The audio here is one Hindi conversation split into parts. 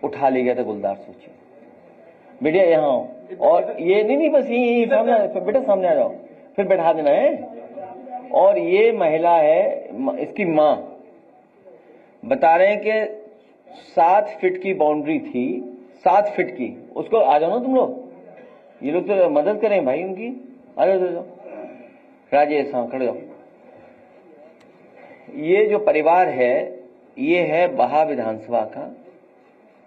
उठा ले गया था गुलदार। सोचिए बेटिया यहाँ आओ, और ये नहीं बस यही सामने बेटा, सामने आ जाओ, फिर बैठा देना है। और ये महिला है, इसकी माँ बता रहे हैं कि 7 फीट की बाउंड्री थी, 7 फीट की। उसको आ जाओ ना तुम लोग, ये लोग तो मदद करें भाई उनकी। आ जाओ राजेश, हाँ खड़े जाओ। ये जो परिवार है ये है बहा विधानसभा का,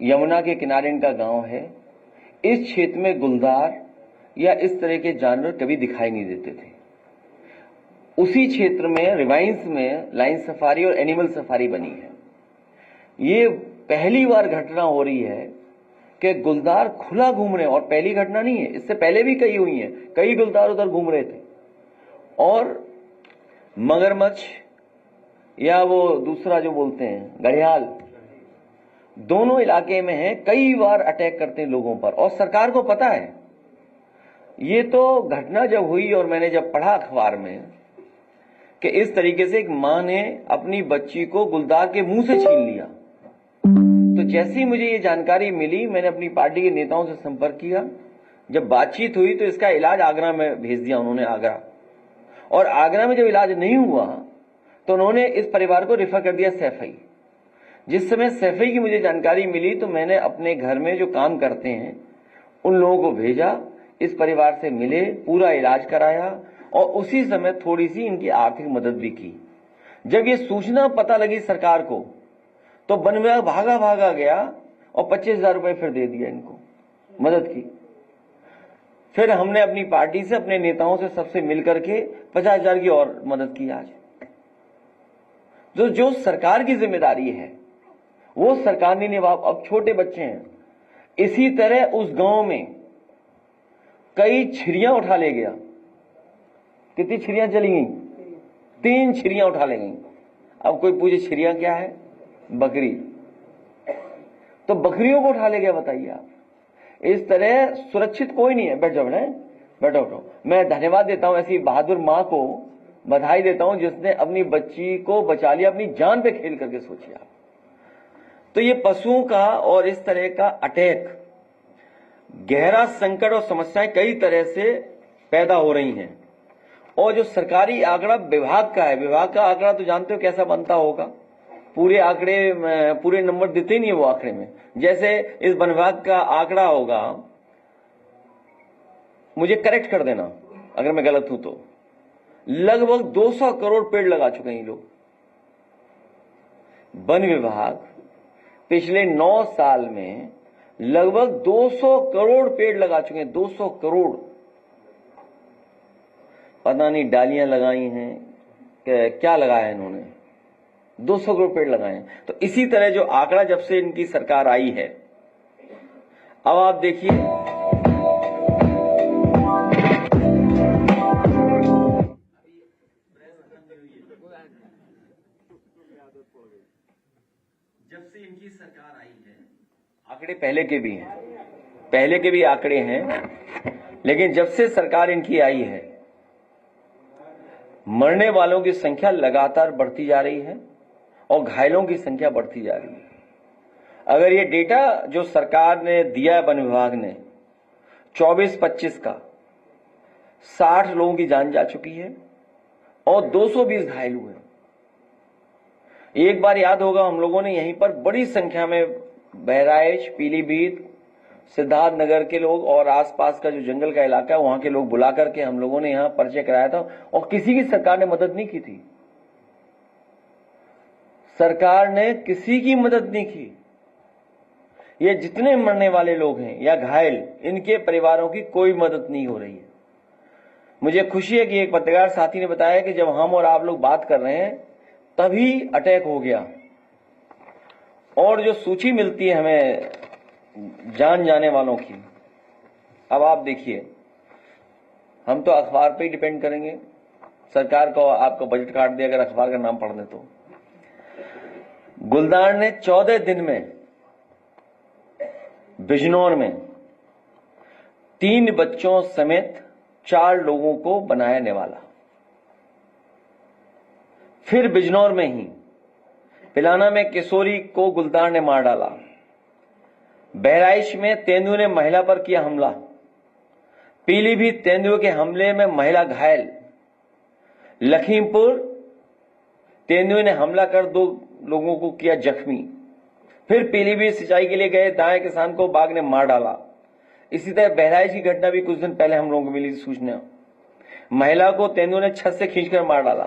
यमुना के किनारे इनका गांव है। इस क्षेत्र में गुलदार या इस तरह के जानवर कभी दिखाई नहीं देते थे। उसी क्षेत्र में रिवाइंस में लाइन सफारी और एनिमल सफारी बनी है। ये पहली बार घटना हो रही है कि गुलदार खुला घूम रहे हैं, और पहली घटना नहीं है, इससे पहले भी कई हुई हैं। कई गुलदार उधर घूम रहे थे, और मगरमच्छ या वो दूसरा जो बोलते हैं घड़ियाल, दोनों इलाके में है। कई बार अटैक करते हैं लोगों पर, और सरकार को पता है। ये तो घटना जब हुई और मैंने जब पढ़ा अखबार में कि इस तरीके से एक मां ने अपनी बच्ची को गुलदार के मुंह से छीन लिया, तो जैसे ही मुझे ये जानकारी मिली मैंने अपनी पार्टी के नेताओं से संपर्क किया। जब बातचीत हुई तो इसका इलाज आगरा में भेज दिया उन्होंने, आगरा। और आगरा में जब इलाज नहीं हुआ तो उन्होंने इस परिवार को रेफर कर दिया सैफई। जिस समय सैफई की मुझे जानकारी मिली तो मैंने अपने घर में जो काम करते हैं उन लोगों को भेजा, इस परिवार से मिले, पूरा इलाज कराया, और उसी समय थोड़ी सी इनकी आर्थिक मदद भी की। जब ये सूचना पता लगी सरकार को तो वन विभाग भागा गया और 25,000 रुपए फिर दे दिया इनको, मदद की। फिर हमने अपनी पार्टी से, अपने नेताओं से, सबसे मिलकर के 50,000 की और मदद की। आज जो सरकार की जिम्मेदारी है वो सरकार ने निभा। अब छोटे बच्चे हैं, इसी तरह उस गांव में कई छिरियां उठा ले गया। कितनी छिरियां चली गई? 3 छिरियां उठा ले गई। अब कोई पूछे छिरियां क्या है? बकरी। तो बकरियों को उठा ले गया, बताइए आप। इस तरह सुरक्षित कोई नहीं है। बैठ जाओ, बैठो। मैं धन्यवाद देता हूं ऐसी बहादुर मां को, बधाई देता हूं जिसने अपनी बच्ची को बचा लिया, अपनी जान पे खेल करके। सोचिए आप। तो ये पशुओं का और इस तरह का अटैक, गहरा संकट और समस्याएं कई तरह से पैदा हो रही हैं। और जो सरकारी आंकड़ा विभाग का है, विभाग का आंकड़ा तो जानते हो कैसा बनता होगा, पूरे आंकड़े, पूरे नंबर देते नहीं है वो आंकड़े में। जैसे इस वन विभाग का आंकड़ा होगा, मुझे करेक्ट कर देना अगर मैं गलत हूं तो, लगभग 200 करोड़ पेड़ लगा चुके हैं ये लोग। वन विभाग पिछले 9 साल में लगभग 200 करोड़ पेड़ लगा चुके हैं। 200 करोड़, पता नहीं डालियां लगाई हैं क्या लगाया है इन्होंने, 200 करोड़ पेड़ लगाए हैं। तो इसी तरह जो आंकड़ा जब से इनकी सरकार आई है, अब आप देखिए, जब से इनकी सरकार आई है, आंकड़े पहले के भी हैं, पहले के भी आंकड़े हैं, लेकिन जब से सरकार इनकी आई है मरने वालों की संख्या लगातार बढ़ती जा रही है और घायलों की संख्या बढ़ती जा रही है। अगर ये डेटा जो सरकार ने दिया है, वन विभाग ने 24-25 का, 60 लोगों की जान जा चुकी है और 220 घायल हुए। एक बार याद होगा हम लोगों ने यहीं पर बड़ी संख्या में बहराइच, पीलीभीत, सिद्धार्थनगर के लोग और आसपास का जो जंगल का इलाका है वहां के लोग बुला करके हम लोगों ने यहां परिचय कराया था, और किसी की सरकार ने मदद नहीं की थी। सरकार ने किसी की मदद नहीं की। ये जितने मरने वाले लोग हैं या घायल, इनके परिवारों की कोई मदद नहीं हो रही है। मुझे खुशी है कि एक पत्रकार साथी ने बताया कि जब हम और आप लोग बात कर रहे हैं तभी अटैक हो गया। और जो सूची मिलती है हमें जान जाने वालों की, अब आप देखिए, हम तो अखबार पे ही डिपेंड करेंगे। सरकार को आपका बजट काट दिया अगर अखबार का नाम पढ़ दें तो। गुलदार ने 14 दिन में बिजनौर में 3 बच्चों समेत 4 लोगों को बनाया निवाला। फिर बिजनौर में ही पिलाना में किशोरी को गुलदार ने मार डाला। बहराइच में तेंदुए ने महिला पर किया हमला, पीलीभीत तेंदुए के हमले में महिला घायल, लखीमपुर तेंदुए ने हमला कर 2 लोगों को किया जख्मी, फिर पीलीभीत सिंचाई के लिए गए दाएं किसान को बाघ ने मार डाला। इसी तरह बहराइच की घटना भी कुछ दिन पहले हम लोगों को मिली सूचना, महिला को तेंदुए ने छत से खींचकर मार डाला।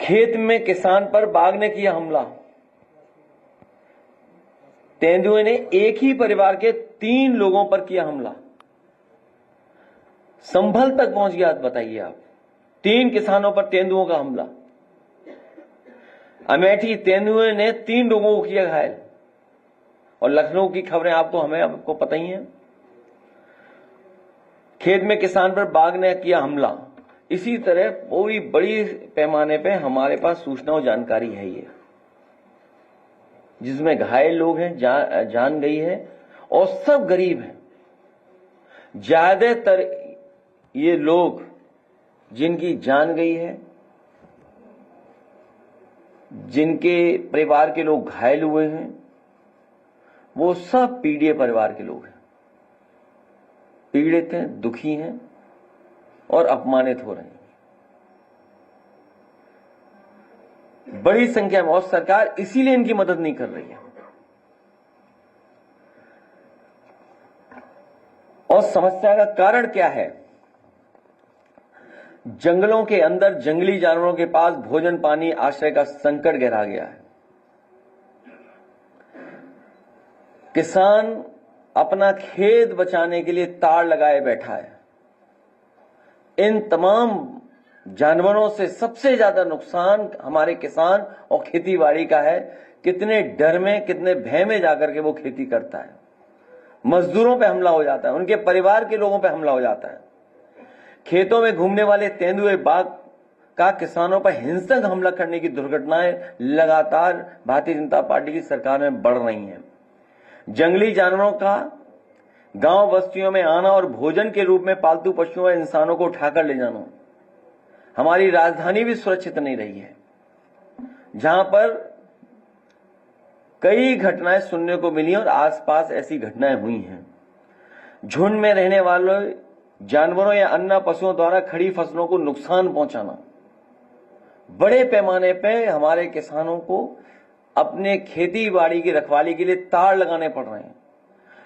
खेत में किसान पर बाघ ने किया हमला, तेंदुए ने एक ही परिवार के 3 लोगों पर किया हमला, संभल तक पहुंच गया। बताइए आप, 3 किसानों पर तेंदुओं का हमला। अमेठी तेंदुए ने 3 लोगों को किया घायल, और लखनऊ की खबरें आपको पता ही है। खेत में किसान पर बाघ ने किया हमला। इसी तरह पूरी बड़ी पैमाने पे हमारे पास सूचना और जानकारी है ये, जिसमें घायल लोग हैं, जान गई है, और सब गरीब हैं। ज्यादातर ये लोग जिनकी जान गई है, जिनके परिवार के लोग घायल हुए हैं, वो सब पीड़ित परिवार के लोग हैं, पीड़ित हैं, दुखी हैं और अपमानित हो रहे हैं बड़ी संख्या में, और सरकार इसीलिए इनकी मदद नहीं कर रही है। और समस्या का कारण क्या है? जंगलों के अंदर जंगली जानवरों के पास भोजन, पानी, आश्रय का संकट गहरा गया है। किसान अपना खेत बचाने के लिए तार लगाए बैठा है। इन तमाम जानवरों से सबसे ज्यादा नुकसान हमारे किसान और खेतीबाड़ी का है। कितने डर में, कितने भय में जाकर के वो खेती करता है। मजदूरों पे हमला हो जाता है, उनके परिवार के लोगों पे हमला हो जाता है। खेतों में घूमने वाले तेंदुए, बाघ का किसानों पर हिंसक हमला करने की दुर्घटनाएं लगातार भारतीय जनता पार्टी की सरकार में बढ़ रही हैं। जंगली जानवरों का गांव बस्तियों में आना और भोजन के रूप में पालतू पशुओं और इंसानों को उठाकर ले जाना, हमारी राजधानी भी सुरक्षित नहीं रही है, जहां पर कई घटनाएं सुनने को मिली और आसपास ऐसी घटनाएं हुई हैं। झुंड में रहने वाले जानवरों या अन्य पशुओं द्वारा खड़ी फसलों को नुकसान पहुंचाना, बड़े पैमाने पर हमारे किसानों को अपने खेती बाड़ी की रखवाली के लिए तार लगाने पड़ रहे हैं,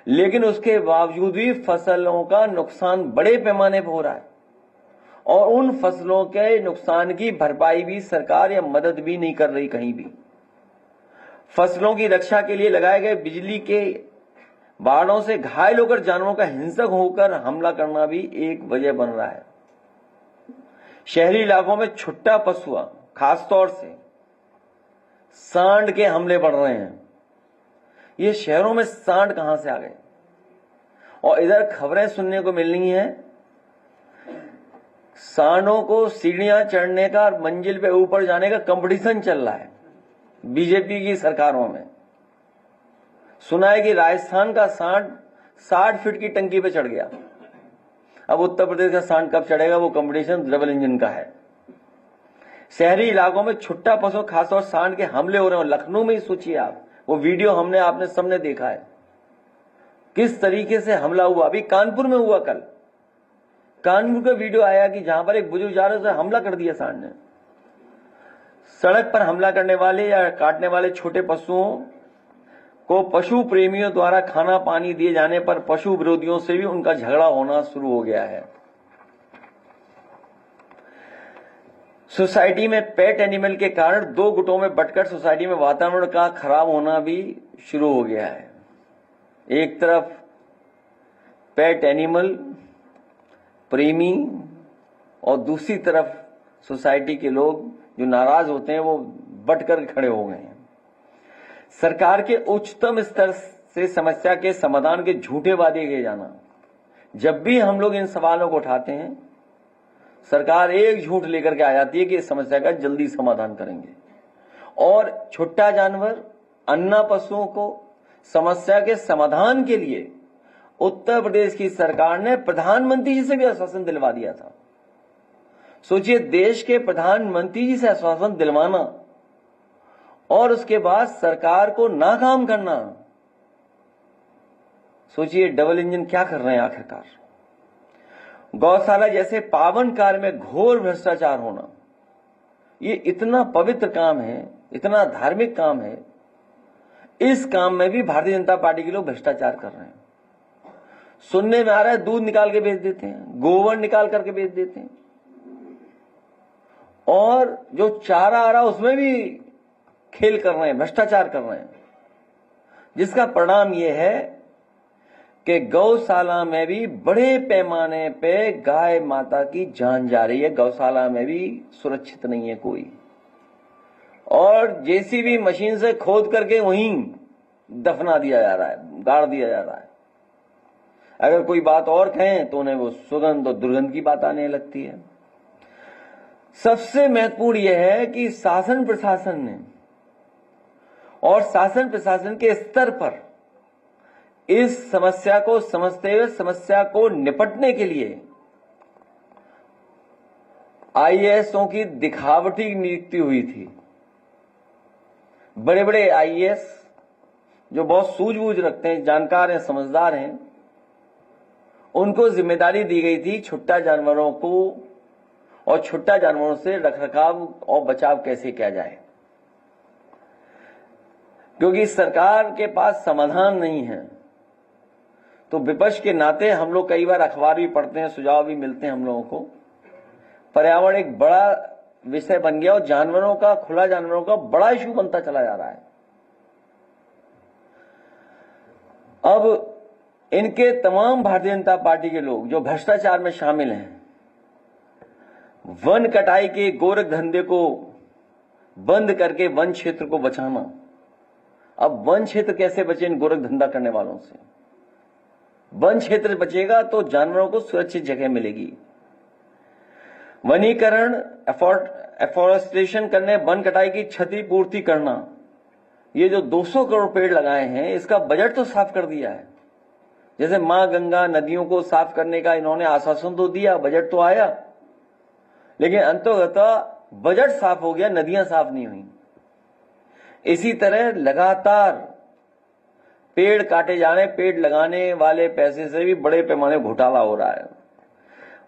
लेकिन उसके बावजूद भी फसलों का नुकसान बड़े पैमाने पर हो रहा है, और उन फसलों के नुकसान की भरपाई भी सरकार या मदद भी नहीं कर रही कहीं भी। फसलों की रक्षा के लिए लगाए गए बिजली के बाड़ों से घायल होकर जानवरों का हिंसक होकर हमला करना भी एक वजह बन रहा है। शहरी इलाकों में छुट्टा पशुआ, खासतौर से सांड के हमले बढ़ रहे हैं। ये शहरों में सांड कहां से आ गए? और इधर खबरें सुनने को मिल रही हैं, सांडों को सीढ़ियां चढ़ने का और मंजिल पे ऊपर जाने का कंपटीशन चल रहा है बीजेपी की सरकारों में। सुना है कि राजस्थान का सांड 60 फीट की टंकी पे चढ़ गया। अब उत्तर प्रदेश का सांड कब चढ़ेगा, वो कंपटीशन डबल इंजन का है। शहरी इलाकों में छुट्टा पशु, खासतौर सांड के हमले हो रहे हैं। लखनऊ में ही सोचिए आप, वो वीडियो आपने सबने देखा है किस तरीके से हमला हुआ। अभी कानपुर में हुआ, कल कानपुर का वीडियो आया कि जहां पर एक बुजुर्ग जा रहे उसे हमला कर दिया सांड ने। सड़क पर हमला करने वाले या काटने वाले छोटे पशुओं को पशु प्रेमियों द्वारा खाना पानी दिए जाने पर पशु विरोधियों से भी उनका झगड़ा होना शुरू हो गया है। सोसाइटी में पेट एनिमल के कारण 2 गुटों में बंटकर सोसाइटी में वातावरण का खराब होना भी शुरू हो गया है। एक तरफ पेट एनिमल प्रेमी और दूसरी तरफ सोसाइटी के लोग जो नाराज होते हैं वो बंटकर खड़े हो गए हैं। सरकार के उच्चतम स्तर से समस्या के समाधान के झूठे वादे किए जाना। जब भी हम लोग इन सवालों को उठाते हैं, सरकार एक झूठ लेकर के आ जाती है कि इस समस्या का जल्दी समाधान करेंगे। और छुट्टा जानवर, अन्ना पशुओं को समस्या के समाधान के लिए उत्तर प्रदेश की सरकार ने प्रधानमंत्री जी से भी आश्वासन दिलवा दिया था। सोचिए, देश के प्रधानमंत्री जी से आश्वासन दिलवाना और उसके बाद सरकार को नाकाम करना। सोचिए डबल इंजन क्या कर रहे हैं आखिरकार। गौशाला जैसे पावन कार्य में घोर भ्रष्टाचार होना, ये इतना पवित्र काम है, इतना धार्मिक काम है, इस काम में भी भारतीय जनता पार्टी के लोग भ्रष्टाचार कर रहे हैं। सुनने में आ रहा है दूध निकाल के बेच देते हैं, गोबर निकाल करके बेच देते हैं, और जो चारा आ रहा है उसमें भी खेल कर रहे हैं, भ्रष्टाचार कर रहे हैं, जिसका परिणाम यह है कि गौशाला में भी बड़े पैमाने पे गाय माता की जान जा रही है। गौशाला में भी सुरक्षित नहीं है कोई, और जेसीबी मशीन से खोद करके वहीं दफना दिया जा रहा है, गाड़ दिया जा रहा है। अगर कोई बात और कहें तो उन्हें वो सुगंध और दुर्गंध की बात आने लगती है। सबसे महत्वपूर्ण यह है कि शासन प्रशासन ने और शासन प्रशासन के स्तर पर इस समस्या को समझते हुए समस्या को निपटने के लिए आईएएसओं की दिखावटी नियुक्ति हुई थी। बड़े बड़े आईएएस जो बहुत सूझबूझ रखते हैं, जानकार हैं, समझदार हैं, उनको जिम्मेदारी दी गई थी छुट्टा जानवरों को और छुट्टा जानवरों से रखरखाव और बचाव कैसे किया जाए, क्योंकि सरकार के पास समाधान नहीं है। तो विपक्ष के नाते हम लोग कई बार अखबार भी पढ़ते हैं, सुझाव भी मिलते हैं हम लोगों को। पर्यावरण एक बड़ा विषय बन गया और जानवरों का, खुला जानवरों का बड़ा इशू बनता चला जा रहा है। अब इनके तमाम भारतीय जनता पार्टी के लोग जो भ्रष्टाचार में शामिल हैं, वन कटाई के गोरख धंधे को बंद करके वन क्षेत्र को बचाना। अब वन क्षेत्र कैसे बचे इन गोरख धंधा करने वालों से? वन क्षेत्र बचेगा तो जानवरों को सुरक्षित जगह मिलेगी। वनीकरण, एफॉरेस्टेशन करने, वन कटाई की क्षतिपूर्ति करना। ये जो 200 करोड़ पेड़ लगाए हैं, इसका बजट तो साफ कर दिया है। जैसे मां गंगा नदियों को साफ करने का इन्होंने आश्वासन तो दिया, बजट तो आया, लेकिन अंततः बजट साफ हो गया, नदियां साफ नहीं हुई। इसी तरह लगातार पेड़ काटे जा रहे हैं, पेड़ लगाने वाले पैसे से भी बड़े पैमाने घोटाला हो रहा है।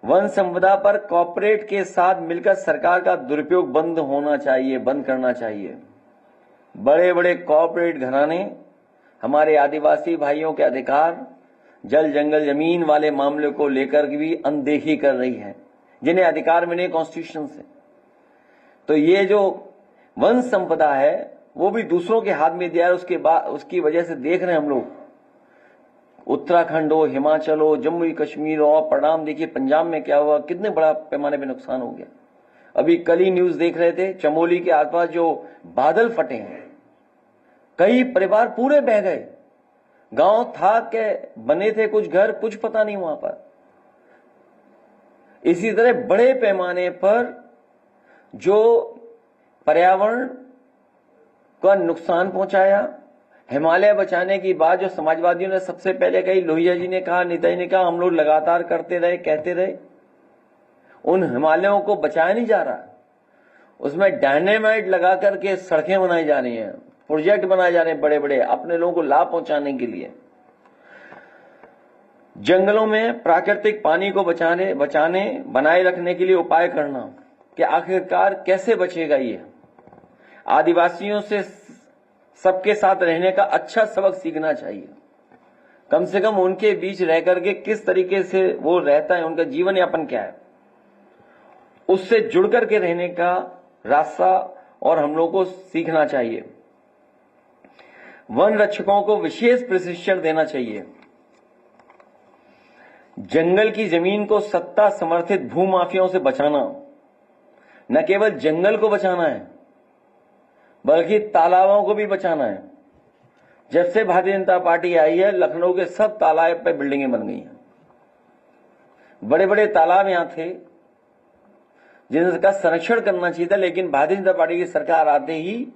वन संपदा पर कॉर्पोरेट के साथ मिलकर सरकार का दुरुपयोग बंद होना चाहिए, बंद करना चाहिए। बड़े बड़े कॉर्पोरेट घराने हमारे आदिवासी भाइयों के अधिकार, जल जंगल जमीन वाले मामले को लेकर भी अनदेखी कर रही है, जिन्हें अधिकार मिले कॉन्स्टिट्यूशन से। तो ये जो वन संपदा है वो भी दूसरों के हाथ में दिया है। उसके बाद उसकी वजह से देख रहे हैं हम लोग, उत्तराखंड हो, हिमाचल हो, जम्मू कश्मीर हो, और परिणाम देखिए पंजाब में क्या हुआ, कितने बड़ा पैमाने पे नुकसान हो गया। अभी कल ही न्यूज देख रहे थे, चमोली के आसपास जो बादल फटे हैं, कई परिवार पूरे बह गए। गांव था के बने थे कुछ घर, कुछ पता नहीं वहां पर। इसी तरह बड़े पैमाने पर जो पर्यावरण का नुकसान पहुंचाया। हिमालय बचाने की बात जो समाजवादियों ने सबसे पहले कही, लोहिया जी ने कहा, नेताजी ने कहा, हम लोग लगातार करते रहे, कहते रहे, उन हिमालयों को बचाया नहीं जा रहा। उसमें डायनेमाइट लगा करके सड़कें बनाई जा रही हैं, प्रोजेक्ट बनाए जा रहे हैं बड़े बड़े, अपने लोगों को लाभ पहुंचाने के लिए। जंगलों में प्राकृतिक पानी को बचाने बनाए रखने के लिए उपाय करना कि आखिरकार कैसे बचेगा ये। आदिवासियों से सबके साथ रहने का अच्छा सबक सीखना चाहिए। कम से कम उनके बीच रह करके किस तरीके से वो रहता है, उनका जीवन यापन क्या है, उससे जुड़ करके रहने का रास्ता और हम लोगों को सीखना चाहिए। वन रक्षकों को विशेष प्रशिक्षण देना चाहिए। जंगल की जमीन को सत्ता समर्थित भूमाफियाओं से बचाना, न केवल जंगल को बचाना है बल्कि तालाबों को भी बचाना है। जब से भारतीय जनता पार्टी आई है, लखनऊ के सब तालाब पे बिल्डिंगें बन गई हैं। बड़े बड़े तालाब यहां थे जिनका संरक्षण करना चाहिए था, लेकिन भारतीय जनता पार्टी की सरकार आते ही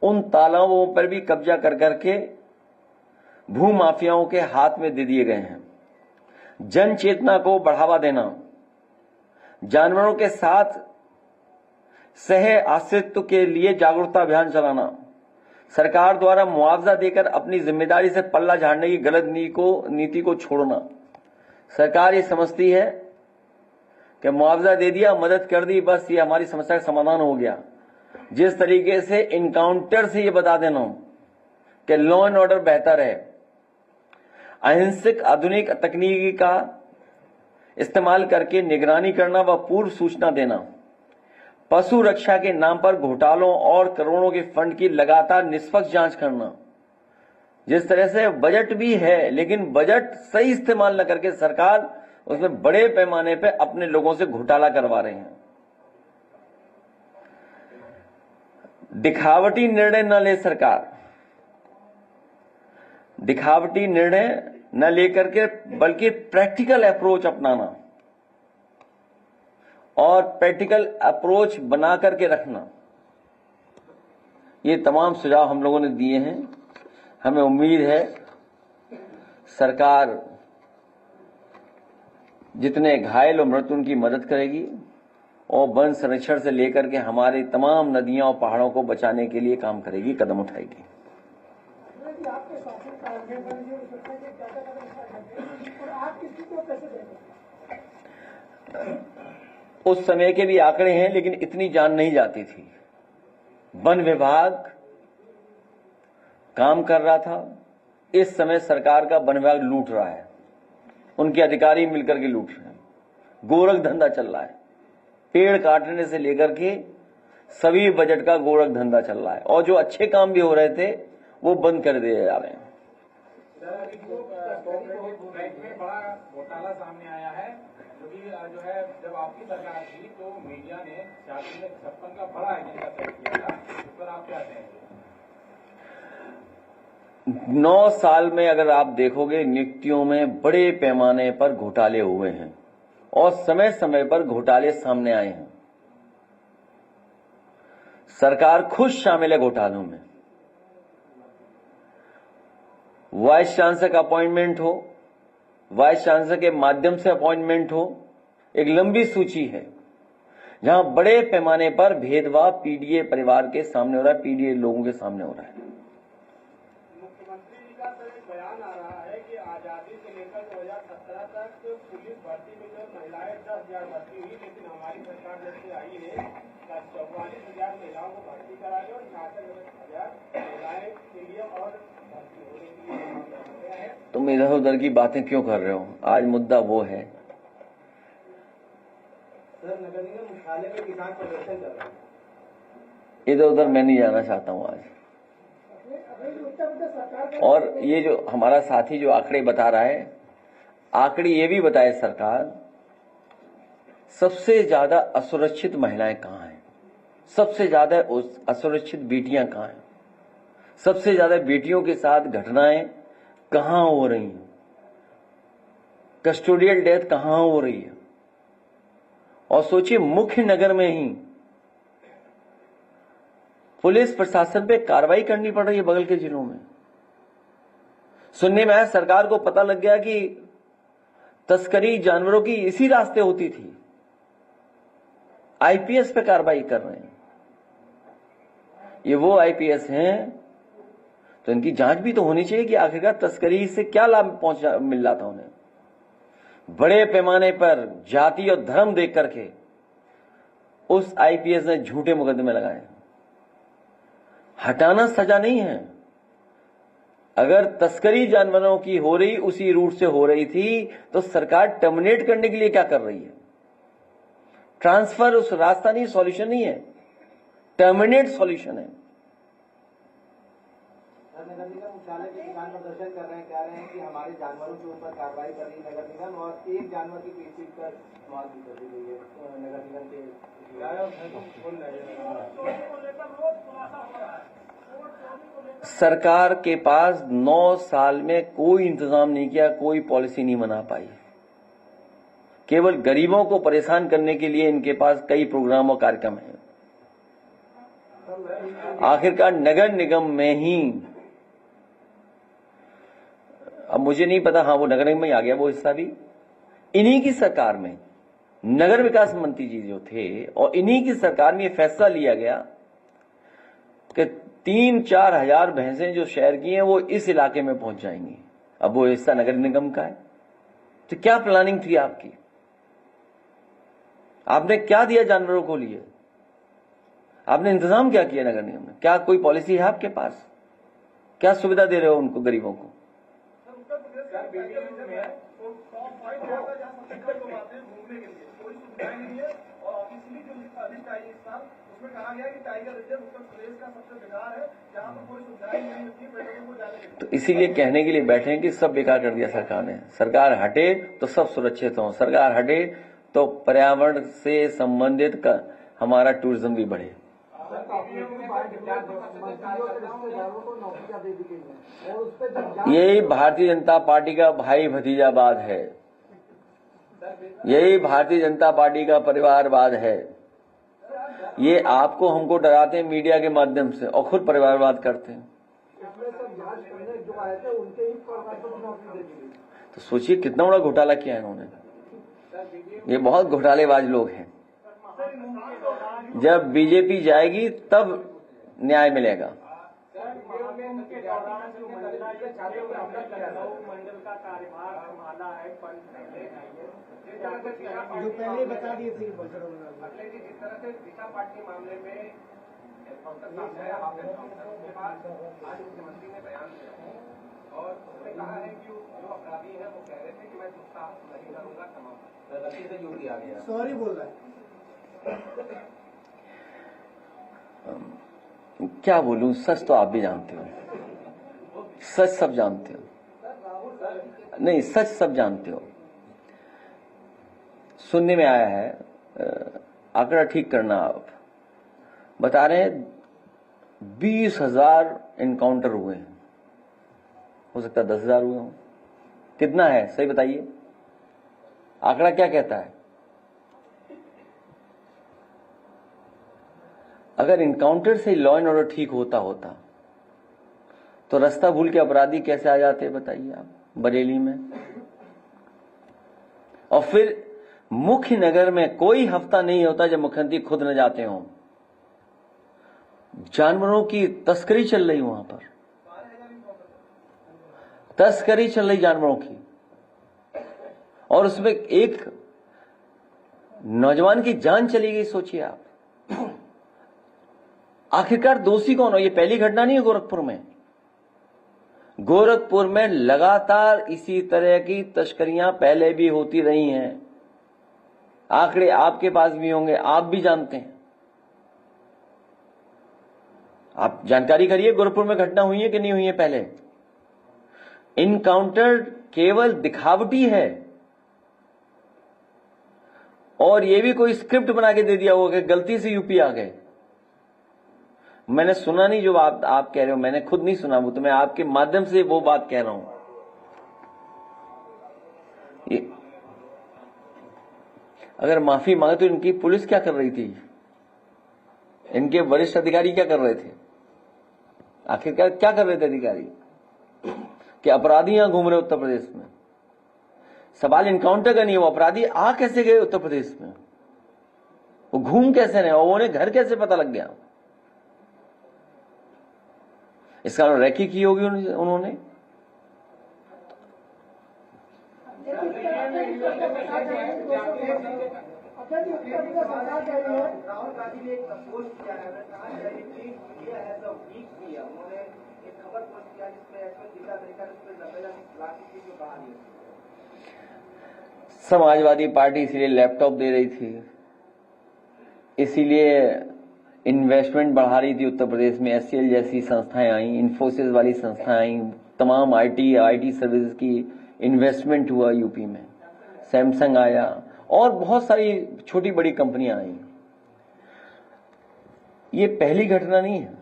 उन तालाबों पर भी कब्जा कर करके भूमाफियाओं के हाथ में दे दिए गए हैं। जन चेतना को बढ़ावा देना, जानवरों के साथ सह अस्तित्व के लिए जागरूकता अभियान चलाना, सरकार द्वारा मुआवजा देकर अपनी जिम्मेदारी से पल्ला झाड़ने की गलत नीति को छोड़ना। सरकार ये समझती है कि मुआवजा दे दिया, मदद कर दी, बस ये हमारी समस्या का समाधान हो गया। जिस तरीके से इनकाउंटर से ये बता देना कि लॉ एंड ऑर्डर बेहतर है, अहिंसक आधुनिक तकनीकी का इस्तेमाल करके निगरानी करना व पूर्व सूचना देना, पशु रक्षा के नाम पर घोटालों और करोड़ों के फंड की लगातार निष्पक्ष जांच करना। जिस तरह से बजट भी है, लेकिन बजट सही इस्तेमाल न करके सरकार उसमें बड़े पैमाने पे अपने लोगों से घोटाला करवा रहे हैं। दिखावटी निर्णय न ले सरकार, दिखावटी निर्णय न लेकर के बल्कि प्रैक्टिकल अप्रोच अपनाना और प्रैक्टिकल अप्रोच बना करके रखना, ये तमाम सुझाव हम लोगों ने दिए हैं। हमें उम्मीद है सरकार जितने घायल और मृत उनकी मदद करेगी और वन संरक्षण से लेकर के हमारी तमाम नदियां और पहाड़ों को बचाने के लिए काम करेगी, कदम उठाएगी। उस समय के भी आंकड़े हैं, लेकिन इतनी जान नहीं जाती थी। वन विभाग काम कर रहा था, इस समय सरकार का वन विभाग लूट रहा है, उनके अधिकारी मिलकर के लूट रहे हैं, गोरख धंधा चल रहा है। पेड़ काटने से लेकर के सभी बजट का गोरख धंधा चल रहा है और जो अच्छे काम भी हो रहे थे वो बंद कर दिए जा रहे हैं। बड़ा घोटाला सामने आया है, जो है जब आपकी सरकार थी तो मीडिया ने 56 का बड़ा एजेंडा तय किया था, इस पर आप क्या कहेंगे? 9 साल में अगर आप देखोगे नियुक्तियों में बड़े पैमाने पर घोटाले हुए हैं और समय समय पर घोटाले सामने आए हैं। सरकार खुद शामिल है घोटालों में। वाइस चांसलर का अपॉइंटमेंट हो, वाइस चांसलर के माध्यम से अपॉइंटमेंट हो, एक लंबी सूची है जहां बड़े पैमाने पर भेदभाव पीडीए परिवार के सामने हो रहा है, पीडीए लोगों के सामने हो रहा है। मुख्यमंत्री जी का तो एक बयान आ रहा है कि आजादी से लेकर 2017 तक पुलिस भर्ती में जो महिलाएं 10,000 भर्ती हुई, लेकिन हमारी सरकार जब से आई है 44,000 महिलाओं को भर्ती करा दी और 66,000 महिलाएं के लिए और भर्ती होने के लिए। तुम इधर उधर की बातें क्यों कर रहे हो? आज मुद्दा वो है। सर, नगर निगम मुख्यालय में किसान प्रदर्शन कर रहे हैं। इधर उधर मैं नहीं जाना चाहता हूं आज। और ये जो हमारा साथी जो आंकड़े बता रहा है, आंकड़े ये भी बताए सरकार सबसे ज्यादा असुरक्षित महिलाएं कहां हैं, सबसे ज्यादा असुरक्षित बेटियां कहां हैं, सबसे ज्यादा बेटियों के साथ घटनाएं कहां हो रही हैं, कस्टोडियल डेथ कहां हो रही है। और सोचिए मुख्य नगर में ही पुलिस प्रशासन पे कार्रवाई करनी पड़ रही है बगल के जिलों में। सुनने में आया सरकार को पता लग गया कि तस्करी जानवरों की इसी रास्ते होती थी, आईपीएस पे कार्रवाई कर रहे हैं। ये वो आईपीएस हैं तो इनकी जांच भी तो होनी चाहिए कि आखिरकार तस्करी से क्या लाभ मिल रहा था उन्हें। बड़े पैमाने पर जाति और धर्म देख करके उस आईपीएस ने झूठे मुकदमे लगाए। हटाना सजा नहीं है। अगर तस्करी जानवरों की हो रही उसी रूट से हो रही थी तो सरकार टर्मिनेट करने के लिए क्या कर रही है? ट्रांसफर उस रास्ता नहीं, सॉल्यूशन नहीं है, टर्मिनेट सॉल्यूशन है। नगर निगम मुख्यालय के किसान प्रदर्शन कर रहे हैं, कह रहे हैं कि हमारे जानवरों के ऊपर कार्रवाई कर रही नगर निगम और एक जानवर की पीट कर मौत भी कर दी गई है नगर निगम के। सरकार के पास 9 साल में कोई इंतजाम नहीं किया, कोई पॉलिसी नहीं बना पाई। केवल गरीबों को परेशान करने के लिए इनके पास कई प्रोग्राम और कार्यक्रम हैं। आखिरकार नगर निगम में ही, अब मुझे नहीं पता, हाँ वो नगर निगम में आ गया वो हिस्सा भी, इन्हीं की सरकार में नगर विकास मंत्री जी जो थे, और इन्हीं की सरकार में यह फैसला लिया गया कि 3-4 हजार भैंसें जो शहर की हैं वो इस इलाके में पहुंच जाएंगी। अब वो हिस्सा नगर निगम का है। तो क्या प्लानिंग थी आपकी? आपने क्या दिया जानवरों को लिए? आपने इंतजाम क्या किया नगर निगम में? क्या कोई पॉलिसी है आपके पास? क्या सुविधा दे रहे हो उनको, गरीबों को? उसमें कहा गया कि टाइगर रिजर्व उत्तर प्रदेश का सबसे बेकार है, जहां पर कोई सुविधाएं नहीं मिलती पर्यटकों को जाने के। तो इसीलिए कहने के लिए बैठे हैं कि सब बेकार कर दिया सरकार ने। सरकार हटे तो सब सुरक्षित हो, सरकार हटे तो पर्यावरण से संबंधित हमारा टूरिज्म भी बढ़े। यही भारतीय जनता पार्टी का भाई भतीजावाद है, यही भारतीय जनता पार्टी का परिवारवाद है। ये आपको हमको डराते हैं मीडिया के माध्यम से और खुद परिवारवाद करते हैं। तो सोचिए कितना बड़ा घोटाला किया है इन्होंने। ये बहुत घोटालेबाज लोग हैं। जब बीजेपी जाएगी तब न्याय मिलेगा। जो पहले बता दिए थे जिस तरह से दिशा पार्टी मामले में आज मुख्यमंत्री ने बयान दिया और उसने कहा है कि जो अपराधी है वो कह रहे थे कि मैं दुस्साहस नहीं करूंगा, तमाम गलती से यूपी आ गया, सॉरी बोल रहा है। क्या बोलूं, सच तो आप भी जानते हो, सच सब जानते हो। नहीं, सच सब जानते हो। सुनने में आया है, आंकड़ा ठीक करना, आप बता रहे हैं 20,000 एनकाउंटर हुए हैं, हो सकता है 10,000 हुए हों। कितना है सही बताइए, आंकड़ा क्या कहता है? अगर इनकाउंटर से लॉ एंड ऑर्डर ठीक होता तो रास्ता भूल के अपराधी कैसे आ जाते बताइए आप बरेली में। और फिर मुख्य नगर में कोई हफ्ता नहीं होता जब मुख्यमंत्री खुद न जाते हों। जानवरों की तस्करी चल रही वहां पर, तस्करी चल रही जानवरों की, और उसमें एक नौजवान की जान चली गई। सोचिए आप, आखिरकार दोषी कौन हो? ये पहली घटना नहीं है गोरखपुर में। गोरखपुर में लगातार इसी तरह की तस्करियां पहले भी होती रही हैं। आंकड़े आपके पास भी होंगे, आप भी जानते हैं। आप जानकारी करिए, गोरखपुर में घटना हुई है कि नहीं हुई है पहले। इनकाउंटर केवल दिखावटी है, और ये भी कोई स्क्रिप्ट बना के दे दिया होगा कि गलती से यूपी आ गए। मैंने सुना नहीं जो आप कह रहे हो, मैंने खुद नहीं सुना, वो तो मैं आपके माध्यम से वो बात कह रहा हूं। अगर माफी मांगे तो इनकी पुलिस क्या कर रही थी? इनके वरिष्ठ अधिकारी क्या कर रहे थे? आखिरकार क्या कर रहे थे अधिकारी? कि अपराधी यहां घूम रहे उत्तर प्रदेश में। सवाल इनकाउंटर का नहीं है, वो अपराधी आ कैसे गए उत्तर प्रदेश में, वो घूम कैसे रहे, और उन्हें घर कैसे पता लग गया? इसका रेकी की होगी उन्होंने। राहुल गांधी ने एक पोस्ट किया है, कहा है कि India has a weak India. उन्होंने एक खबर पोस्ट किया जिसमें ऐसे दिशा तरीका उसमें 90 लाख की जो कहा है। समाजवादी पार्टी इसीलिए लैपटॉप दे रही थी, इसीलिए इन्वेस्टमेंट बढ़ा रही थी उत्तर प्रदेश में। एचसीएल जैसी संस्थाएं आई, इन्फोसिस वाली संस्थाएं आई, तमाम आईटी सर्विसेज की इन्वेस्टमेंट हुआ यूपी में। सैमसंग आया और बहुत सारी छोटी बड़ी कंपनियां आई। ये पहली घटना नहीं है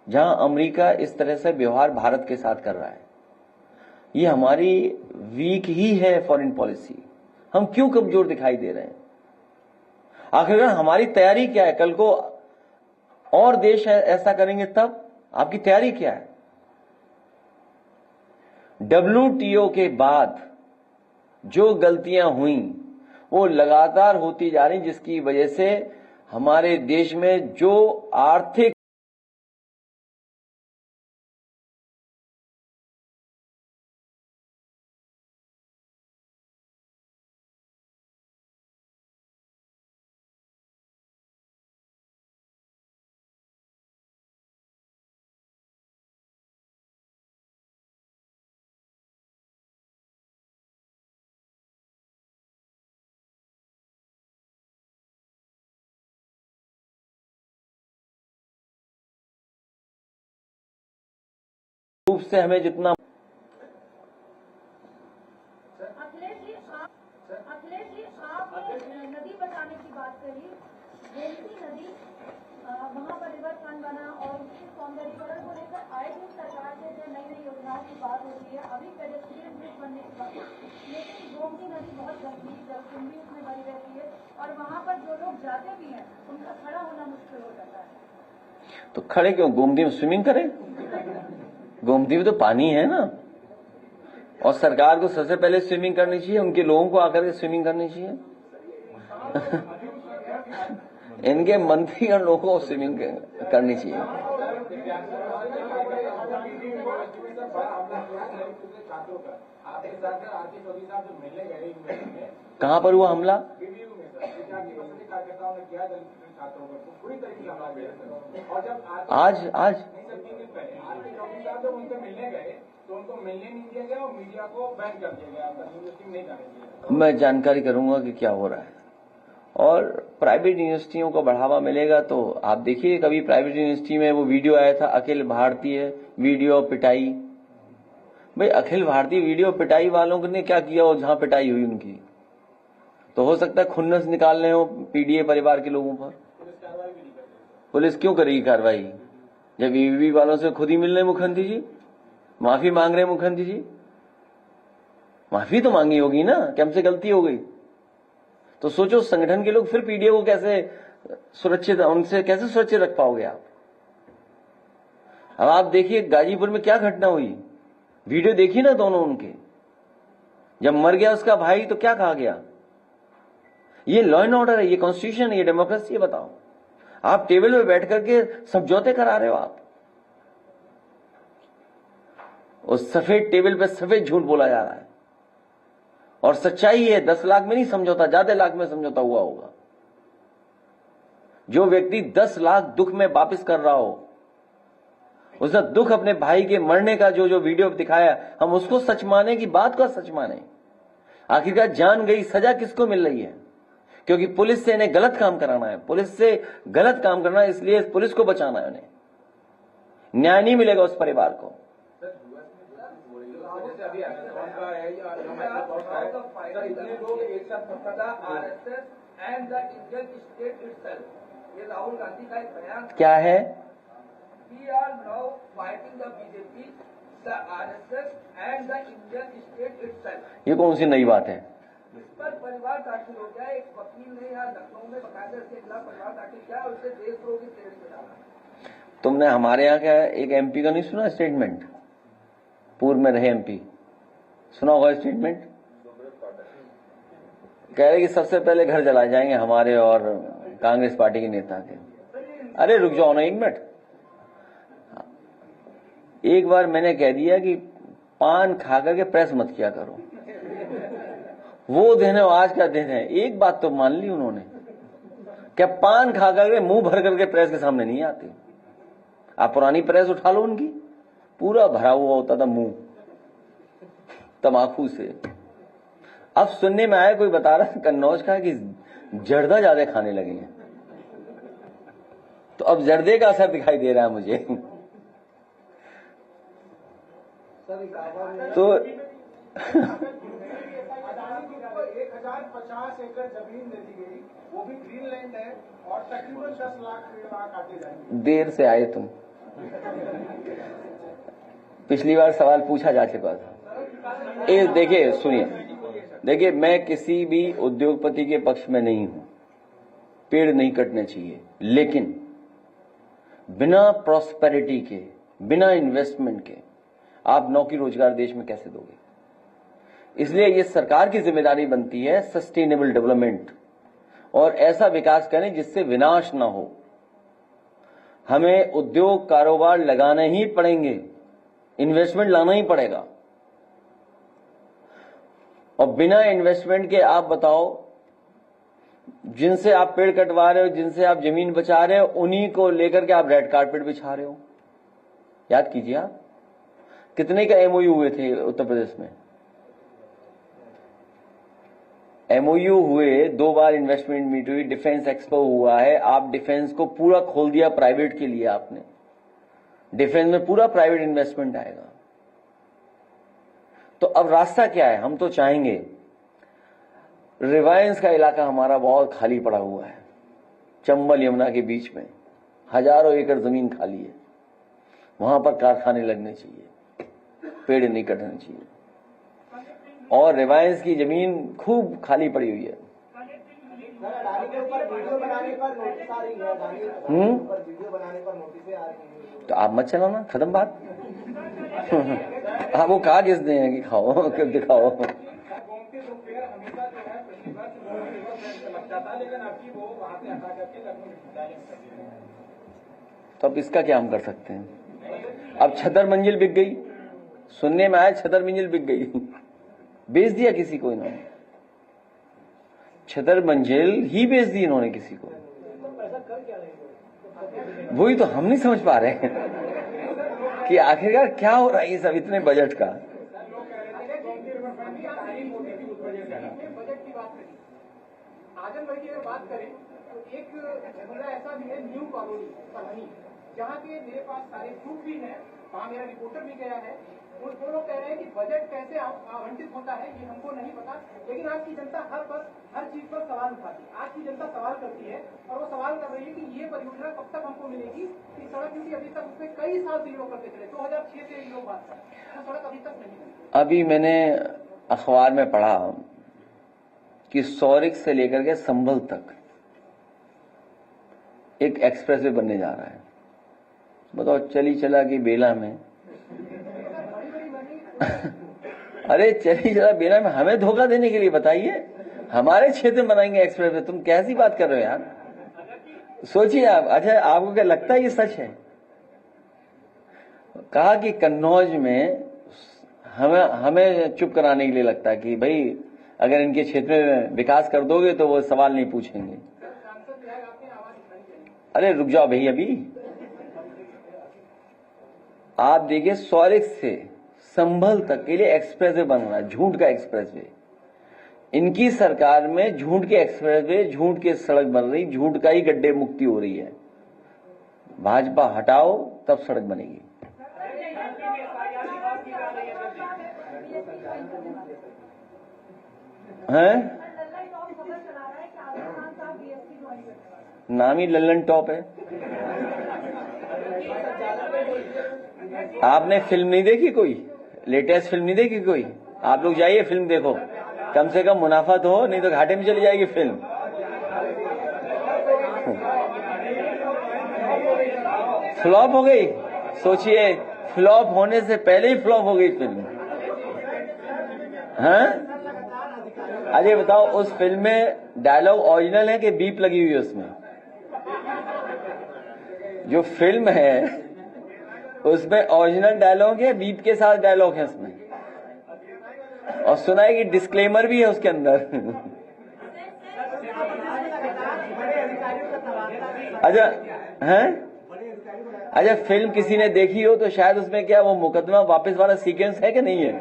जहां अमेरिका इस तरह से व्यवहार भारत के साथ कर रहा है। ये हमारी वीक ही है फॉरेन पॉलिसी। हम क्यों कमजोर दिखाई दे रहे हैं? आखिरकार हमारी तैयारी क्या है? कल को और देश ऐसा करेंगे तब आपकी तैयारी क्या है? WTO के बाद जो गलतियां हुई वो लगातार होती जा रही, जिसकी वजह से हमारे देश में जो आर्थिक रूप से हमें जितना अखिलेश जी आपने नदी बचाने की बात करी। गोमती नदी वहाँ पर रिवर फ्रंट बना और उसके सौंदर्यीकरण को लेकर आए दिन सरकार से जो नई नई योजनाओं की बात होती है, अभी पेडेस्ट्रियन ब्रिज बनने की बात, लेकिन गोमती नदी बहुत गंदी जलकुंभी उसमें भरी रहती है और वहाँ पर जो लोग जाते भी हैं उनका खड़ा होना मुश्किल हो जाता है। तो खड़े क्यों, गोमती में स्विमिंग करें? गोमती में तो पानी है ना, और सरकार को सबसे पहले स्विमिंग करनी चाहिए, उनके लोगों को आकर के स्विमिंग करनी चाहिए। इनके मंत्री और लोगों को स्विमिंग करनी चाहिए। कहाँ पर हुआ हमला? आज उनसे मिलने गए तो उनको मिलने नहीं दिया गया और मीडिया को बैन कर दिया गया, यूनिवर्सिटी नहीं जाने दिया। मैं जानकारी करूंगा कि क्या हो रहा है, और प्राइवेट यूनिवर्सिटियों को बढ़ावा मिलेगा। तो आप देखिए, कभी प्राइवेट यूनिवर्सिटी में वो वीडियो आया था, अखिल भारतीय वीडियो पिटाई। भाई, अखिल भारतीय वीडियो पिटाई वालों ने क्या किया हो जहां पिटाई हुई उनकी? तो हो सकता है खुन्नस निकालने हो पीडीए परिवार के लोगों पर। पुलिस क्यों करेगी कार्रवाई जब ईवीवी वालों से खुद ही मिल रहे मुख्यमंत्री जी, माफी मांग रहे मुख्यमंत्री जी? माफी तो मांगी होगी ना कि हमसे गलती हो गई। तो सोचो, संगठन के लोग फिर पीडीए को कैसे सुरक्षित, उनसे कैसे सुरक्षित रख पाओगे आप? अब आप देखिए गाजीपुर में क्या घटना हुई, वीडियो देखी ना दोनों उनके, जब मर गया उसका भाई तो क्या कहा गया? ये लॉ एंड ऑर्डर है, ये कॉन्स्टिट्यूशन है, ये डेमोक्रेसी है। बताओ, आप टेबल पे बैठ करके समझौते करा रहे हो आप। उस सफेद टेबल पे सफेद झूठ बोला जा रहा है, और सच्चाई है 10 लाख में नहीं समझौता, ज्यादा लाख में समझौता हुआ होगा। जो व्यक्ति 10 लाख दुख में वापस कर रहा हो, उसने दुख अपने भाई के मरने का जो वीडियो दिखाया, हम उसको सच माने कि बात को सच माने? आखिरकार जान गई, सजा किसको मिल रही है? क्योंकि पुलिस से इन्हें गलत काम कराना है, पुलिस से गलत काम करना है, इसलिए पुलिस को बचाना है उन्हें। न्याय नहीं मिलेगा उस परिवार को। इतने लोग एक साथ पकड़ा, RSS and the Indian state itself, ये राहुल गांधी का एक बयान क्या है? We are now fighting the BJP, the RSS and the Indian state itself. ये कौन सी नई बात है? इस पर परिवार दाखिल हो गया, एक वकील ने यहाँ लखनऊ में बकायदा इसके खिलाफ परिवार दाखिल किया और उसे देशद्रोह की श्रेणी में डाला। तुमने हमारे यहाँ का एक एमपी का नहीं सुना स्टेटमेंट? पूर्व में रहे एमपी, सुना होगा स्टेटमेंट? कह रहे कि सबसे पहले घर जलाए जाएंगे हमारे और कांग्रेस पार्टी के नेता के। अरे रुक जाओ ना एक मिनट। एक बार मैंने कह दिया कि पान खा करके प्रेस मत किया करो, वो दिन है, आज का दिन है। एक बात तो मान ली उन्होंने, क्या पान खा करके मुंह भर करके प्रेस के सामने नहीं आते। आप पुरानी प्रेस उठा लो, उनकी पूरा भरा हुआ होता था मुंह तमाकू से। अब सुनने में आया, कोई बता रहा था कन्नौज का कि जर्दा ज्यादा खाने लगे हैं, तो अब जर्दे का असर दिखाई दे रहा है मुझे। तो 1050 एकड़ जमीन दे दी गई, वो भी ग्रीनलैंड है, और तकरीबन 10 लाख पेड़ वहां काटे जाएंगे। देर से आए तुम, पिछली बार सवाल पूछा जा चुका था। देखिए सुनिए, देखिए मैं किसी भी उद्योगपति के पक्ष में नहीं हूं, पेड़ नहीं कटने चाहिए, लेकिन बिना प्रॉस्पेरिटी के, बिना इन्वेस्टमेंट के आप नौकरी रोजगार देश में कैसे दोगे? इसलिए ये सरकार की जिम्मेदारी बनती है सस्टेनेबल डेवलपमेंट, और ऐसा विकास करें जिससे विनाश ना हो। हमें उद्योग कारोबार लगाने ही पड़ेंगे, इन्वेस्टमेंट लाना ही पड़ेगा, और बिना इन्वेस्टमेंट के आप बताओ, जिनसे आप पेड़ कटवा रहे हो, जिनसे आप जमीन बचा रहे हो, उन्हीं को लेकर के आप रेड कारपेट बिछा रहे हो। याद कीजिए आप कितने का एमओयू हुए थे उत्तर प्रदेश में। एमओयू हुए, 2 बार इन्वेस्टमेंट मीट हुई, डिफेंस एक्सपो हुआ है। आप डिफेंस को पूरा खोल दिया प्राइवेट के लिए, आपने डिफेंस में पूरा प्राइवेट इन्वेस्टमेंट आएगा। तो अब रास्ता क्या है? हम तो चाहेंगे, रिलायंस का इलाका हमारा बहुत खाली पड़ा हुआ है, चंबल यमुना के बीच में हजारों एकड़ जमीन खाली है, वहां पर कारखाने लगने चाहिए, पेड़ नहीं कटने चाहिए, और रिलायंस की जमीन खूब खाली पड़ी हुई है। तो आप मत चलाना, खत्म बात। हाँ, वो कहा किसने है कि खाओ दिखाओ। तो अब इसका क्या हम कर सकते हैं? अब छतर मंजिल बिक गई, सुनने में आया छतर मंजिल बिक गई, बेच दिया किसी को इन्होंने, छतर मंजिल ही बेच दी इन्होंने किसी को। वही तो हम नहीं समझ पा रहे हैं कि आखिरकार क्या हो रहा है ये सब इतने बजट का। आजमगढ़ की अगर बात करें तो एक जगह ऐसा भी है, न्यू कॉलोनी, जहाँ के मेरे पास सारे प्रूफ भी हैं, वहाँ मेरा रिपोर्टर भी गया है। वो लोग कह रहे हैं कि बजट कैसे आवंटित होता है ये हमको नहीं पता, लेकिन आज की जनता हर चीज पर सवाल उठाती है। आज की जनता सवाल करती है, और वो सवाल कर रही है कि ये परियोजना कब तक हमको मिलेगी, कि सड़क, क्योंकि अभी तक उसमें कई साल से लोग करते चले, 2006 से लोग बात कर रहे हैं, सड़क अभी तक नहीं मिली। अभी मैंने अखबार में पढ़ा कि सौरिक से लेकर के संभल तक एक एक्सप्रेसवे बनने जा रहा है। बताओ, चली चला की बेला में अरे चली चला बेला में हमें धोखा देने के लिए, बताइए, हमारे क्षेत्र में बनाएंगे एक्सप्रेसवे? तुम कैसी बात कर रहे हो यार? सोचिए आप। अच्छा, आपको क्या लगता है ये सच है? कहा कि कन्नौज में हमें चुप कराने के लिए लगता है कि भाई अगर इनके क्षेत्र में विकास कर दोगे तो वो सवाल नहीं पूछेंगे। अरे रुक जाओ भाई, अभी आप देखिए, सौरिक से संभल तक के लिए एक्सप्रेसवे बन रहा है, झूठ का एक्सप्रेसवे। इनकी सरकार में झूठ के एक्सप्रेसवे, झूठ के सड़क बन रही, झूठ का ही गड्ढे मुक्ति हो रही है। भाजपा हटाओ तब सड़क बनेगी। हैं? नाम ही लल्लन टॉप है। आपने फिल्म नहीं देखी कोई? लेटेस्ट फिल्म नहीं देखी कोई? आप लोग जाइए फिल्म देखो, कम से कम मुनाफा तो हो, नहीं तो घाटे में चली जाएगी फिल्म। फ्लॉप हो गई, सोचिए, फ्लॉप होने से पहले ही फ्लॉप हो गई फिल्म। हैं? अरे बताओ, उस फिल्म में डायलॉग ओरिजिनल है कि बीप लगी हुई है उसमें? जो फिल्म है उसमें ओरिजिनल डायलॉग है, बीप के साथ डायलॉग है उसमें, और सुना है कि डिस्क्लेमर भी है उसके अंदर। अच्छा हैं? अच्छा, फिल्म किसी ने देखी हो तो शायद उसमें क्या वो मुकदमा वापस वाला सीक्वेंस है कि नहीं है?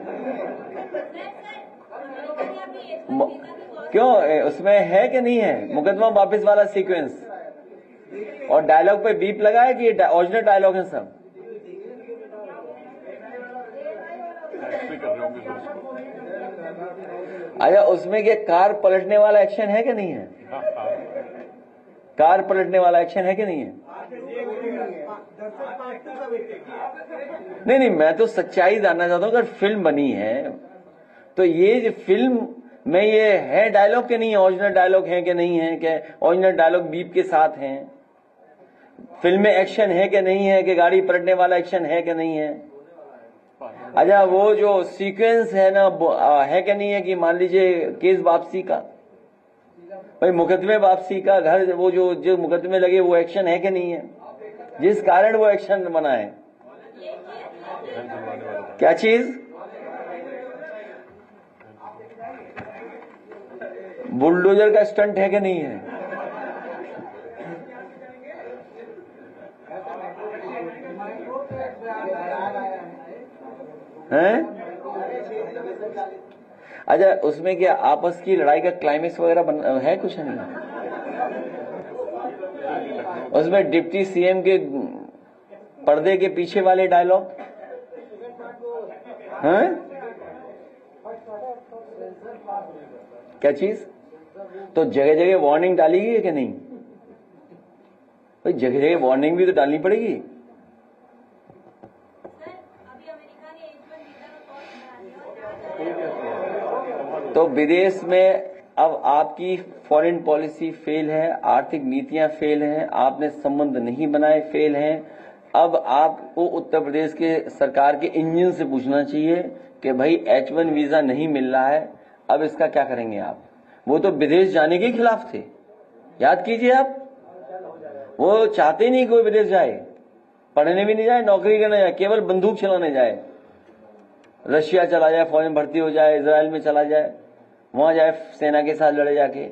क्यों, उसमें है कि नहीं है मुकदमा वापस वाला सीक्वेंस? और डायलॉग पे बीप लगा है कि ये ओरिजिनल डायलॉग है सब? अच्छा, उसमें क्या कार पलटने वाला एक्शन है कि नहीं है? कार पलटने वाला एक्शन है कि नहीं है? नहीं, मैं तो सच्चाई जानना चाहता हूं। अगर फिल्म बनी है तो ये जो फिल्म में ये है डायलॉग के नहीं है, ओरिजिनल डायलॉग है कि नहीं है, क्या ओरिजिनल डायलॉग बीप के साथ हैं? फिल्म में एक्शन है कि नहीं है, कि गाड़ी पलटने वाला एक्शन है कि नहीं है? अच्छा, वो जो सीक्वेंस है ना, है क्या नहीं है कि मान लीजिए केस वापसी का, भाई मुकदमे वापसी का, घर वो जो मुकदमे लगे वो एक्शन है कि नहीं है, जिस कारण वो एक्शन बना है, क्या चीज? बुलडोजर का स्टंट है कि नहीं है? हैं? अच्छा, उसमें क्या आपस की लड़ाई का क्लाइमेक्स वगैरह है? कुछ नहीं। उसमें डिप्टी सीएम के पर्दे के पीछे वाले डायलॉग हैं? क्या चीज? तो जगह जगह वार्निंग डाली गई है कि नहीं? भाई जगह जगह वार्निंग भी तो डालनी पड़ेगी। तो विदेश में अब आपकी फॉरेन पॉलिसी फेल है, आर्थिक नीतियां फेल हैं, आपने संबंध नहीं बनाए, फेल हैं। अब आपको उत्तर प्रदेश के सरकार के इंजन से पूछना चाहिए कि भाई H1 वीजा नहीं मिल रहा है, अब इसका क्या करेंगे आप? वो तो विदेश जाने के खिलाफ थे, याद कीजिए आप। वो चाहते नहीं कोई विदेश जाए, पढ़ने भी नहीं जाए, नौकरी करने जाए, केवल बंदूक चलाने जाए, रशिया चला जाए, फौज में भर्ती हो जाए, इजराइल में चला जाए, वहां जाए सेना के साथ लड़े जाके।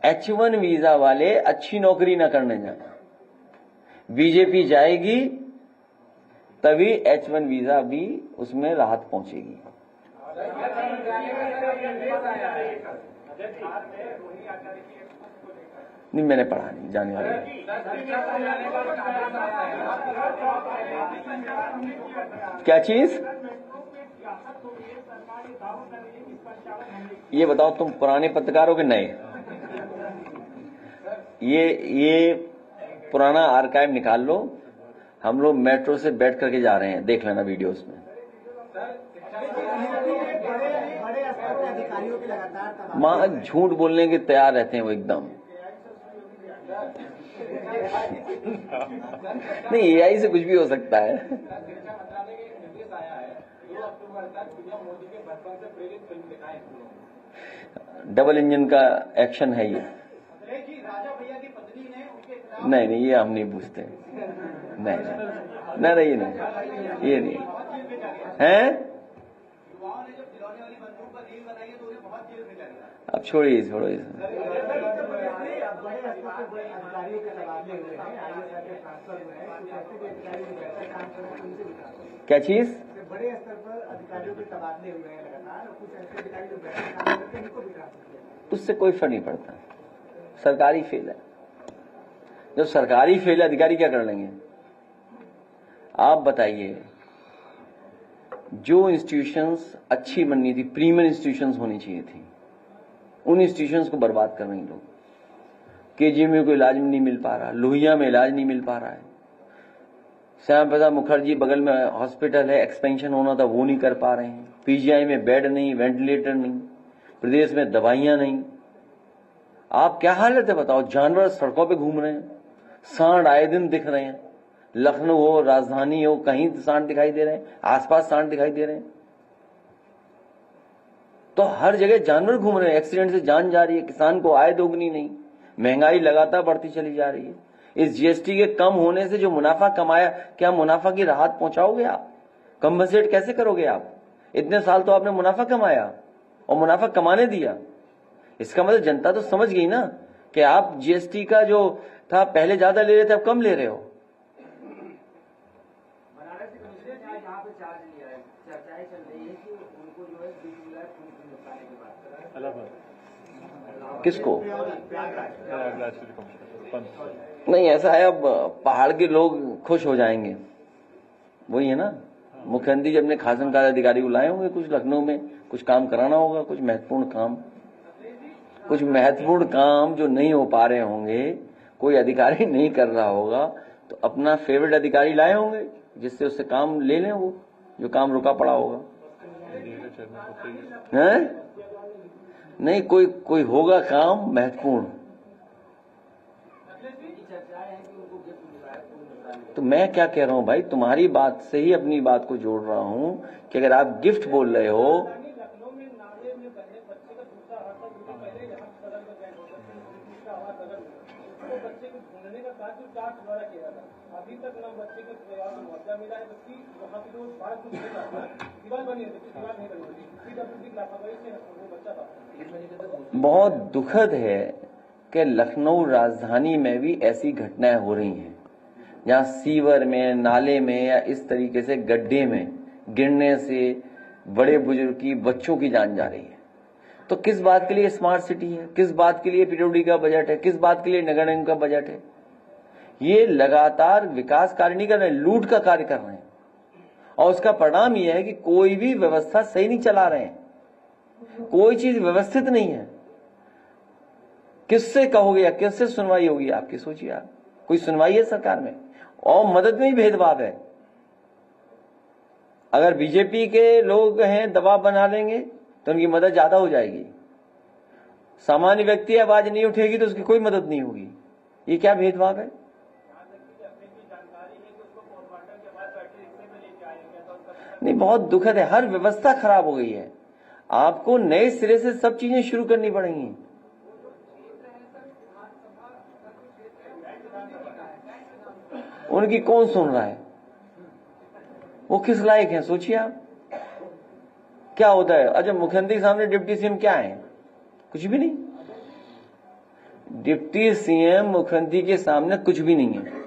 H1 वीजा वाले अच्छी नौकरी ना करने जाए। बीजेपी जाएगी तभी H1 वीजा भी उसमें राहत पहुंचेगी। नहीं, मैंने पढ़ा नहीं, जाने वाले। क्या चीज? ये बताओ, तुम पुराने पत्रकार हो कि नए? ये पुराना आर्काइव निकाल लो, हम लोग मेट्रो से बैठ करके जा रहे हैं, देख लेना वीडियोस में। मां झूठ बोलने के तैयार रहते हैं वो एकदम। नहीं, AI से कुछ भी हो सकता है। डबल इंजन का एक्शन है ये। नहीं, ये हम नहीं पूछते। नहीं, ये नहीं है। अब छोड़िए। क्या चीज? बड़े स्तर पर अधिकारियों के तबादले हुए हैं लगातार, और कुछ ऐसे अधिकारी जो बेहतर काम करते हैं उनको भी ट्रांसफर किया। उससे कोई फर्क नहीं पड़ता, सरकारी फेल है। जब सरकारी फेल है, अधिकारी क्या कर लेंगे? आप बताइए। जो इंस्टीट्यूशंस अच्छी बननी थी, प्रीमियर इंस्टीट्यूशंस होनी चाहिए थी, उन इंस्टीट्यूशंस को बर्बाद कर रहे हैं लोग। KG में कोई इलाज नहीं मिल पा रहा, लोहिया में इलाज नहीं मिल पा रहा है, श्याम प्रसाद मुखर्जी बगल में हॉस्पिटल है, एक्सपेंशन होना था वो नहीं कर पा रहे हैं, PGI में बेड नहीं, वेंटिलेटर नहीं, प्रदेश में दवाइयां नहीं। आप क्या हालत है बताओ? जानवर सड़कों पे घूम रहे हैं, सांड आए दिन दिख रहे हैं, लखनऊ हो, राजधानी हो, कहीं सांड दिखाई दे रहे हैं, आसपास सांड दिखाई दे रहे हैं। तो हर जगह जानवर घूम रहे हैं, एक्सीडेंट से जान जा रही है, किसान को आय दोगुनी नहीं, महंगाई लगातार बढ़ती चली जा रही है। इस GST के कम होने से जो मुनाफा कमाया, क्या मुनाफा की राहत पहुंचाओगे आप? कंपनसेट कैसे करोगे आप? इतने साल तो आपने मुनाफा कमाया और मुनाफा कमाने दिया। इसका मतलब जनता तो समझ गई ना कि आप GST का जो था पहले ज्यादा ले रहे थे, अब कम ले रहे हो। किसको? नहीं, ऐसा है, अब पहाड़ के लोग खुश हो जाएंगे, वही है ना। मुख्यमंत्री जी अपने खासन कार्य अधिकारी बुलाए होंगे, कुछ लखनऊ में कुछ काम कराना होगा, कुछ महत्वपूर्ण काम जो नहीं हो पा रहे होंगे, कोई अधिकारी नहीं कर रहा होगा, तो अपना फेवरेट अधिकारी लाए होंगे जिससे उससे काम ले लें, वो जो काम रुका पड़ा होगा। हैं? नहीं, कोई होगा काम महत्वपूर्ण, तो तो मैं क्या कह रहा हूं भाई, तुम्हारी बात से ही अपनी बात को जोड़ रहा हूं कि अगर आप गिफ्ट बोल रहे हो, लखनऊ में नाले में बच्चे का दूसरा हाथ था, जो पहले यहाँ सदर में गए होते थे, दूसरा हाथ सदर में, उसको बच्चे को ढूंढने का कार्य जांच द्वारा किया था। अभी तक न बच्चे के परिवार को मुआवजा मिला है, जबकि वहाँ पे जो बाढ़ कुछ दीवार बनी है, दीवार नहीं बनी होती, PWD की लापरवाही से वो बच्चा था। बहुत दुखद है कि लखनऊ राजधानी में भी ऐसी घटनाएं हो रही हैं, जहां सीवर में, नाले में या इस तरीके से गड्ढे में गिरने से बड़े बुजुर्ग की, बच्चों की जान जा रही है। तो किस बात के लिए स्मार्ट सिटी है, किस बात के लिए PWD का बजट है, किस बात के लिए नगर निगम का बजट है? ये लगातार विकास कार्य नहीं कर रहे हैं, लूट का कार्य कर रहे हैं, और उसका परिणाम यह है कि कोई भी व्यवस्था सही नहीं चला रहे हैं, कोई चीज व्यवस्थित नहीं है। किससे कहोगे या किससे सुनवाई होगी आपकी? सोचिए आप, कोई सुनवाई है सरकार में? और मदद में ही भेदभाव है। अगर बीजेपी के लोग हैं, दबाव बना लेंगे तो उनकी मदद ज्यादा हो जाएगी। सामान्य व्यक्ति आवाज नहीं उठेगी तो उसकी कोई मदद नहीं होगी। ये क्या भेदभाव है? नहीं, बहुत दुखद है, हर व्यवस्था खराब हो गई है। आपको नए सिरे से सब चीजें शुरू करनी पड़ेंगी। उनकी कौन सुन रहा है? वो किस लायक है? सोचिए आप, क्या होता है? अच्छा, मुख्यमंत्री के सामने डिप्टी सीएम क्या है? कुछ भी नहीं। डिप्टी सीएम मुख्यमंत्री के सामने कुछ भी नहीं है।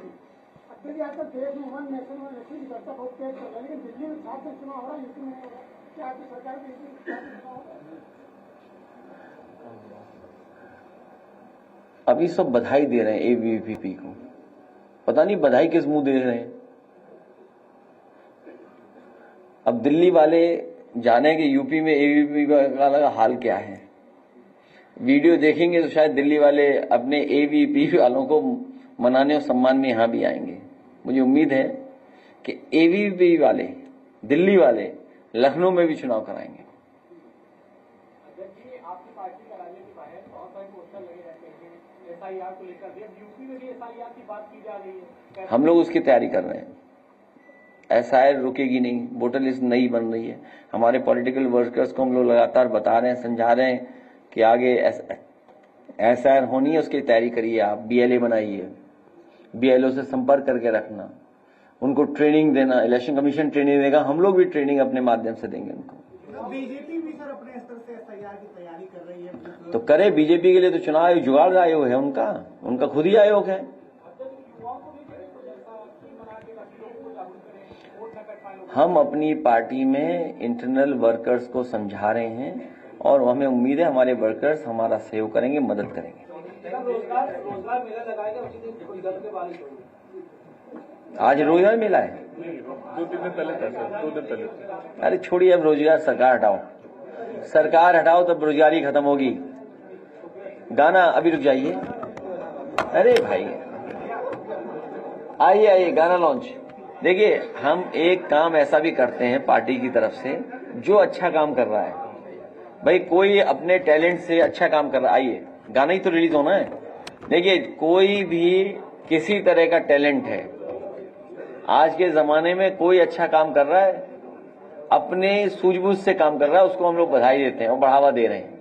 अभी सब बधाई दे रहे हैं ABVP को, पता नहीं बधाई किस मुंह दे रहे हैं। अब दिल्ली वाले जाने के यूपी में ABVP का हाल क्या है। वीडियो देखेंगे तो शायद दिल्ली वाले अपने ABVP वालों को मनाने और सम्मान में यहां भी आएंगे। मुझे उम्मीद है कि ABVP वाले, दिल्ली वाले लखनऊ में भी चुनाव कराएंगे। आपकी पार्टी का राजनीति बाहर बहुत सारे पोस्टर लगे रहते हैं SIR को लेकर, यूपी में भी SIR की बात की जा रही है। हम लोग उसकी तैयारी कर रहे हैं। SIR रुकेगी नहीं, वोटर लिस्ट नई बन रही है। हमारे पॉलिटिकल वर्कर्स को हम लोग लगातार बता रहे हैं, समझा रहे हैं कि आगे SIR होनी है, उसकी तैयारी करिए। आप BLA बनाइए, BLO से संपर्क करके रखना, उनको ट्रेनिंग देना। इलेक्शन कमीशन ट्रेनिंग देगा, हम लोग भी ट्रेनिंग अपने माध्यम से देंगे उनको। बीजेपी भी सर अपने स्तर से SIR की तैयारी कर रही है। तो करे, बीजेपी के लिए तो चुनाव आयोग, जुगाड़ आयोग है उनका खुद ही आयोग है। हम अपनी पार्टी में इंटरनल वर्कर्स को समझा रहे हैं और हमें उम्मीद है हमारे वर्कर्स हमारा सहयोग करेंगे, मदद करेंगे। रोजगार मेला लगाएगा उसी दिन गुजरात के बारिश होगी। आज रोजगार मेला है, 2 दिन पहले। अरे छोड़िए, अब रोजगार सरकार हटाओ, सरकार हटाओ तब रोजगारी खत्म होगी। गाना अभी रुक जाइए। अरे भाई आइए गाना लॉन्च। देखिए, हम एक काम ऐसा भी करते हैं पार्टी की तरफ से, जो अच्छा काम कर रहा है भाई, कोई अपने टैलेंट से अच्छा काम कर रहा है, आइए गाना ही तो रिलीज होना है। देखिए, कोई भी किसी तरह का टैलेंट है, आज के जमाने में कोई अच्छा काम कर रहा है, अपने सूझबूझ से काम कर रहा है, उसको हम लोग बधाई देते हैं और बढ़ावा दे रहे हैं।